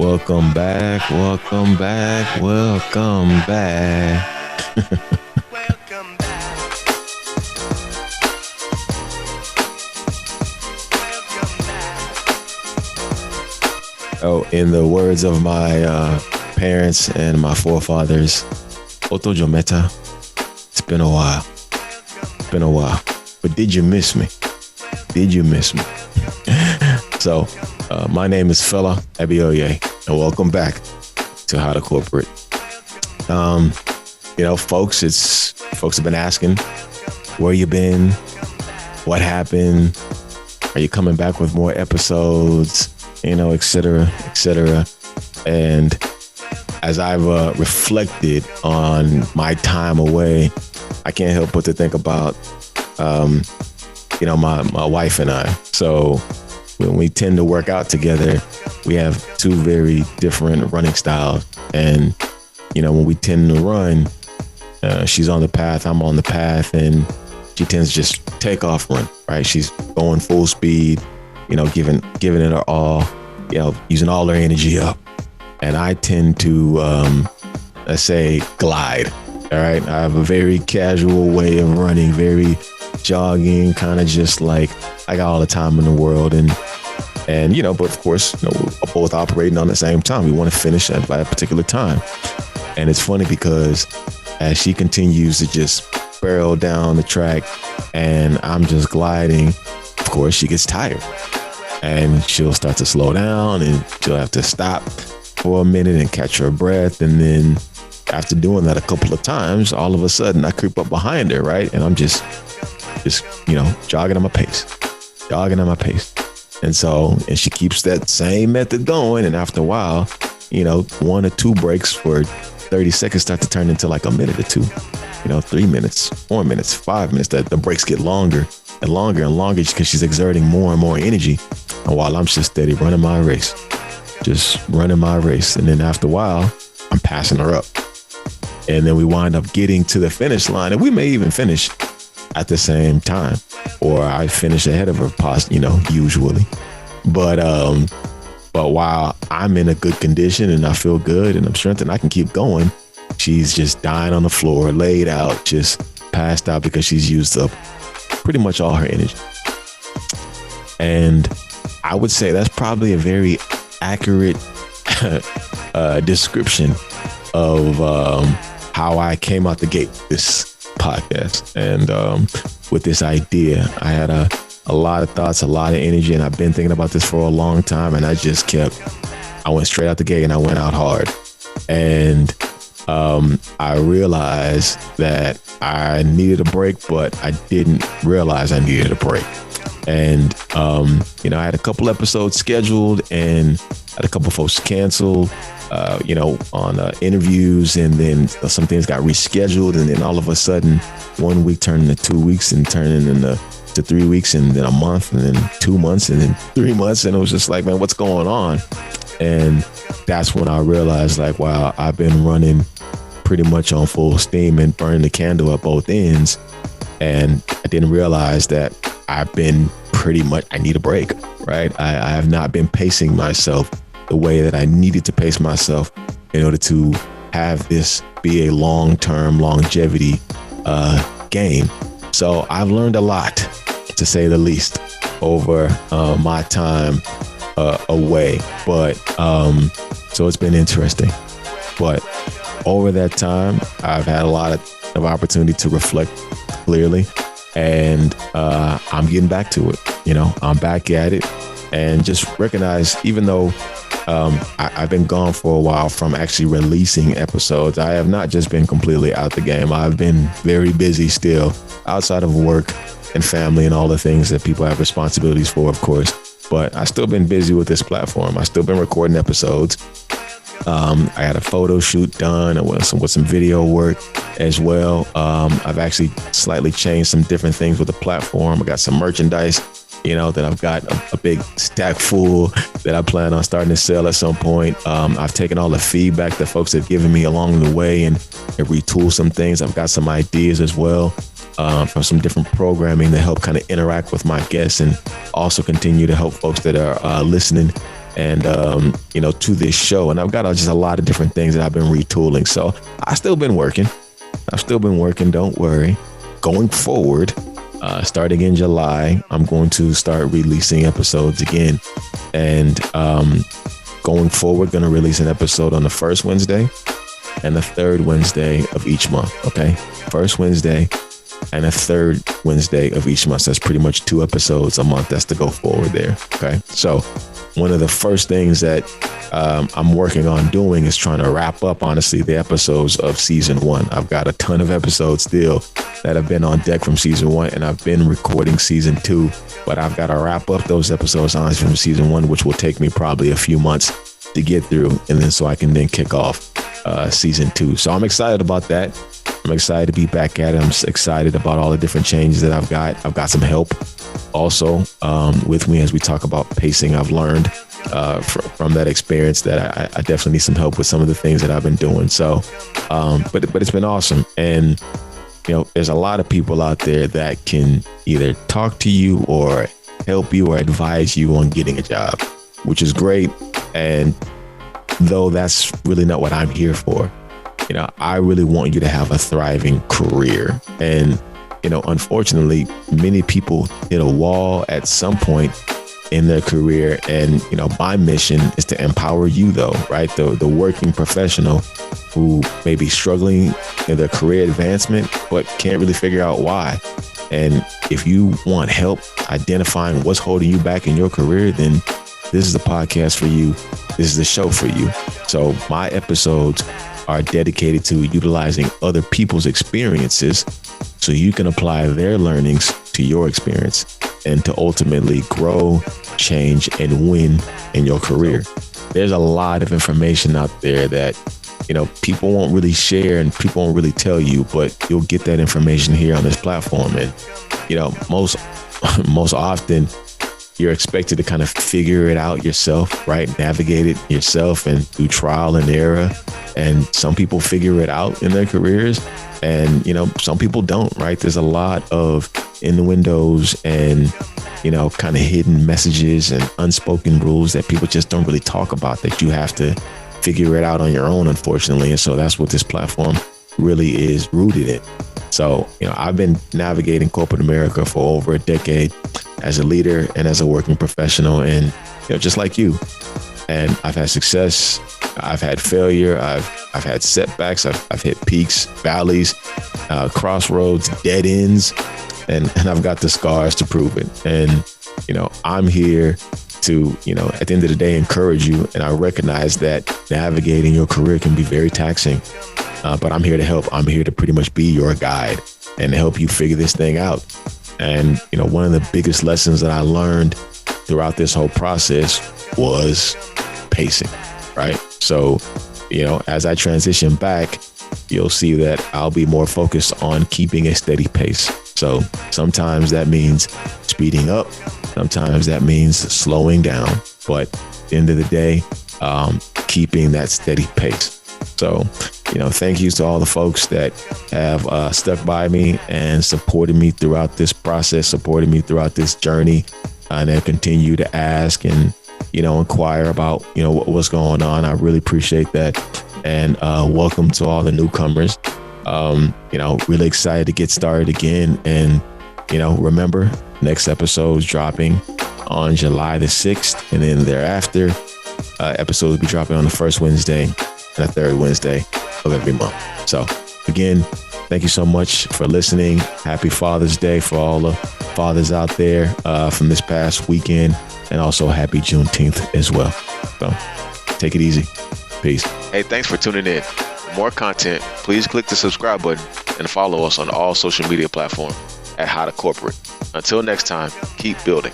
Welcome back, welcome back, welcome back. Welcome back. Welcome back. Oh, in the words of my parents and my forefathers, Otojo Meta, it's been a while. It's been a while. But did you miss me? Did you miss me? So, my name is Fela Abioye, and welcome back to How to Corporate. Folks have been asking, where you been? What happened? Are you coming back with more episodes? Et cetera, et cetera. And as I've reflected on my time away, I can't help but to think about, my wife and I. So when we tend to work out together, we have two very different running styles. And, when we tend to run, she's on the path, I'm on the path, and she tends to just take off run, right? She's going full speed, giving it her all, using all her energy up. And I tend to, let's say, glide. All right. I have a very casual way of running, very jogging, kind of just like I got all the time in the world. And but of course, we're both operating on the same time. We want to finish by a particular time. And it's funny because as she continues to just barrel down the track and I'm just gliding, of course, she gets tired and she'll start to slow down and she'll have to stop for a minute and catch her breath. And then after doing that a couple of times, all of a sudden I creep up behind her, right? And I'm just jogging at my pace. And she keeps that same method going. And after a while, 1 or 2 breaks for 30 seconds start to turn into like a minute or 2, 3 minutes, 4 minutes, 5 minutes. The breaks get longer and longer and longer because she's exerting more and more energy. And while I'm just steady running my race. And then after a while, I'm passing her up. And then we wind up getting to the finish line, and we may even finish at the same time, or I finish ahead of her, usually. But while I'm in a good condition and I feel good and I'm strengthened, I can keep going. She's just dying on the floor, laid out, just passed out because she's used up pretty much all her energy. And I would say that's probably a very accurate description of how I came out the gate with this podcast. And with this idea, I had a lot of thoughts, a lot of energy, and I've been thinking about this for a long time. And I went straight out the gate and I went out hard. And I realized that I needed a break, but I didn't realize I needed a break. And, I had a couple episodes scheduled and had a couple folks canceled, on interviews, and then some things got rescheduled. And then all of a sudden, 1 week turned into 2 weeks and turning into 3 weeks and then a month and then 2 months and then 3 months. And it was just like, man, what's going on? And that's when I realized, like, wow, I've been running pretty much on full steam and burning the candle at both ends. And I didn't realize that I need a break, right? I have not been pacing myself the way that I needed to pace myself in order to have this be a long-term longevity game. So I've learned a lot, to say the least, over my time away. But so it's been interesting. But over that time, I've had a lot of opportunity to reflect clearly. And I'm getting back to it. I'm back at it, and just recognize, even though I've been gone for a while from actually releasing episodes, I have not just been completely out the game. I've been very busy still, outside of work and family and all the things that people have responsibilities for, of course. But I've still been busy with this platform. I've still been recording episodes. I had a photo shoot done with some video work as well. I've actually slightly changed some different things with the platform. I got some merchandise, that I've got a big stack full that I plan on starting to sell at some point. I've taken all the feedback that folks have given me along the way and retooled some things. I've got some ideas as well from some different programming to help kind of interact with my guests and also continue to help folks that are listening and to this show. And I've got just a lot of different things that I've been retooling. So I've still been working. Don't worry. Going forward, starting in July, I'm going to start releasing episodes again. And going forward, going to release an episode on the first Wednesday and the third Wednesday of each month. Okay. First Wednesday and a third Wednesday of each month. So that's pretty much 2 episodes a month. That's to go forward there. Okay. So one of the first things that I'm working on doing is trying to wrap up, honestly, the episodes of season 1. I've got a ton of episodes still that have been on deck from season 1, and I've been recording season 2, but I've got to wrap up those episodes, honestly, from season 1, which will take me probably a few months to get through. And then so I can then kick off season 2. So I'm excited about that. I'm excited to be back at it. I'm excited about all the different changes that I've got. I've got some help also with me as we talk about pacing. I've learned from that experience that I definitely need some help with some of the things that I've been doing. So, but it's been awesome. And, there's a lot of people out there that can either talk to you or help you or advise you on getting a job, which is great. And though that's really not what I'm here for, I really want you to have a thriving career. And, unfortunately, many people hit a wall at some point in their career. And, my mission is to empower you, though, right? The working professional who may be struggling in their career advancement, but can't really figure out why. And if you want help identifying what's holding you back in your career, then this is the podcast for you. This is the show for you. So my episodes are dedicated to utilizing other people's experiences so you can apply their learnings to your experience and to ultimately grow, change, and win in your career. There's a lot of information out there that, people won't really share and people won't really tell you, but you'll get that information here on this platform. And, most often you're expected to kind of figure it out yourself, right? Navigate it yourself and through trial and error. And some people figure it out in their careers and, some people don't, right? There's a lot of innuendos and, kind of hidden messages and unspoken rules that people just don't really talk about, that you have to figure it out on your own, unfortunately. And so that's what this platform really is rooted in. So, I've been navigating corporate America for over a decade as a leader and as a working professional, and, just like you. And I've had success. I've had failure. I've had setbacks. I've hit peaks, valleys, crossroads, dead ends, and I've got the scars to prove it. And, I'm here to, at the end of the day, encourage you. And I recognize that navigating your career can be very taxing, but I'm here to help. I'm here to pretty much be your guide and help you figure this thing out. And, one of the biggest lessons that I learned throughout this whole process was pacing, right? So, as I transition back, you'll see that I'll be more focused on keeping a steady pace. So sometimes that means speeding up. Sometimes that means slowing down. But at the end of the day, keeping that steady pace. So, thank you to all the folks that have stuck by me and supported me throughout this process, supported me throughout this journey, and they continue to ask and, inquire about, what's going on. I really appreciate that. And welcome to all the newcomers. Really excited to get started again. And, remember, next episode's dropping on July the 6th. And then thereafter, episodes will be dropping on the first Wednesday and the third Wednesday of every month. So again, thank you so much for listening. Happy Father's Day for all the fathers out there from this past weekend, and also happy Juneteenth as well. So take it easy. Peace. Hey, thanks for tuning in. For more content, please click the subscribe button and follow us on all social media platforms at How to Corporate. Until next time, keep building.